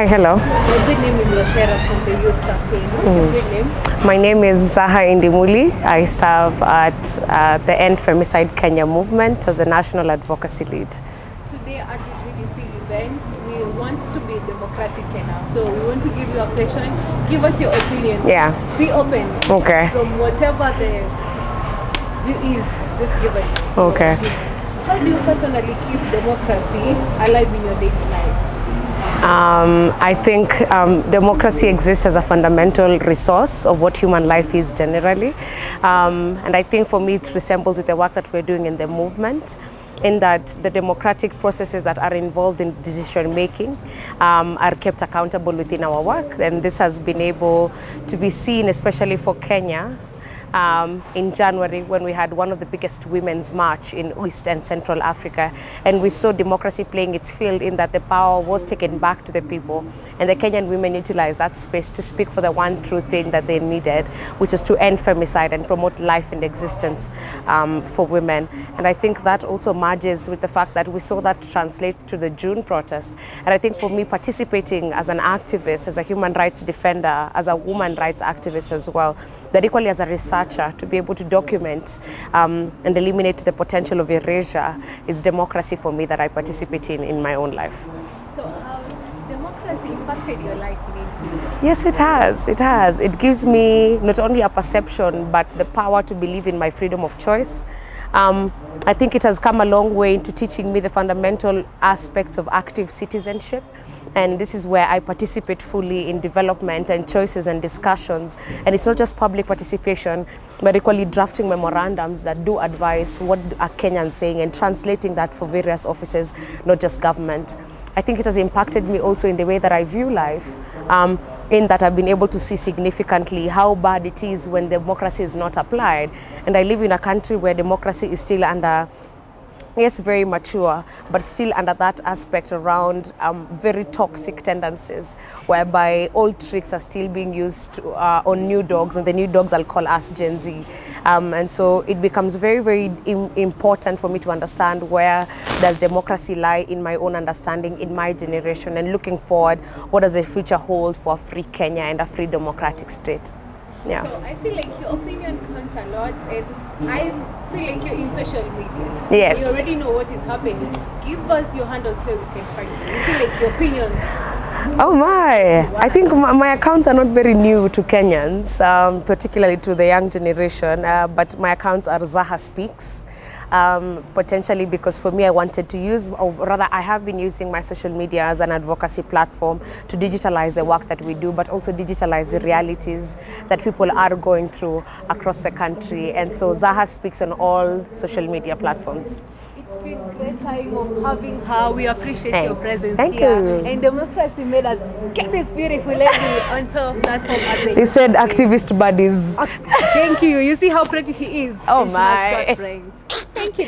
Hi, hello. My good name is Roshera from the Youth Campaign. What's your good name? My name is Zaha Indimuli. I serve at the End Femicide Kenya movement as a national advocacy lead. Today at the GDC event, we want to be democratic Kenya. So we want to give you a question. Give us your opinion. Yeah. Be open. Okay. From whatever the view is, just give us. Okay. How do you personally keep democracy alive in your daily life? I think democracy exists as a fundamental resource of what human life is generally. And I think for me it resembles with the work that we're doing in the movement, in that the democratic processes that are involved in decision making are kept accountable within our work. And this has been able to be seen, especially for Kenya, in January when we had one of the biggest women's march in East and Central Africa, and we saw democracy playing its field in that the power was taken back to the people, and the Kenyan women utilized that space to speak for the one true thing that they needed, which is to end femicide and promote life and existence for women. And I think that also merges with the fact that we saw that translate to the June protest. And I think for me, participating as an activist, as a human rights defender, as a woman rights activist as well, that equally as a researcher, to be able to document and eliminate the potential of erasure is democracy for me that I participate in my own life. So how democracy impacted your life lately? Yes, it has. It has. It gives me not only a perception, but the power to believe in my freedom of choice. I think it has come a long way into teaching me the fundamental aspects of active citizenship. And this is where I participate fully in development and choices and discussions. And it's not just public participation, but equally drafting memorandums that do advise what are Kenyans saying and translating that for various offices, not just government. I think it has impacted me also in the way that I view life, in that I've been able to see significantly how bad it is when democracy is not applied. And I live in a country where democracy is still under, yes, very mature, but still under that aspect around very toxic tendencies, whereby old tricks are still being used on new dogs, and the new dogs I'll call us Gen Z. And so it becomes very, very important for me to understand where does democracy lie in my own understanding, in my generation, and looking forward, what does the future hold for a free Kenya and a free democratic state? Yeah. So I feel like your opinion counts a lot, and I feel like you're in social media. Yes. You already know what is happening. Give us your handles where we can find you. I feel like your opinion. Oh my! I think my accounts are not very new to Kenyans, particularly to the young generation, but my accounts are Zaha Speaks. Potentially because for me I wanted to use, or rather I have been using my social media as an advocacy platform to digitalize the work that we do, but also digitalize the realities that people are going through across the country. And so Zaha Speaks on all social media platforms. It's been a great time of having her. We appreciate your presence Thank here. you. And democracy made us get this beautiful lady on top platform. They said activist buddies. Thank you. You see how pretty she is. Oh and she has my. got brains. Thank you.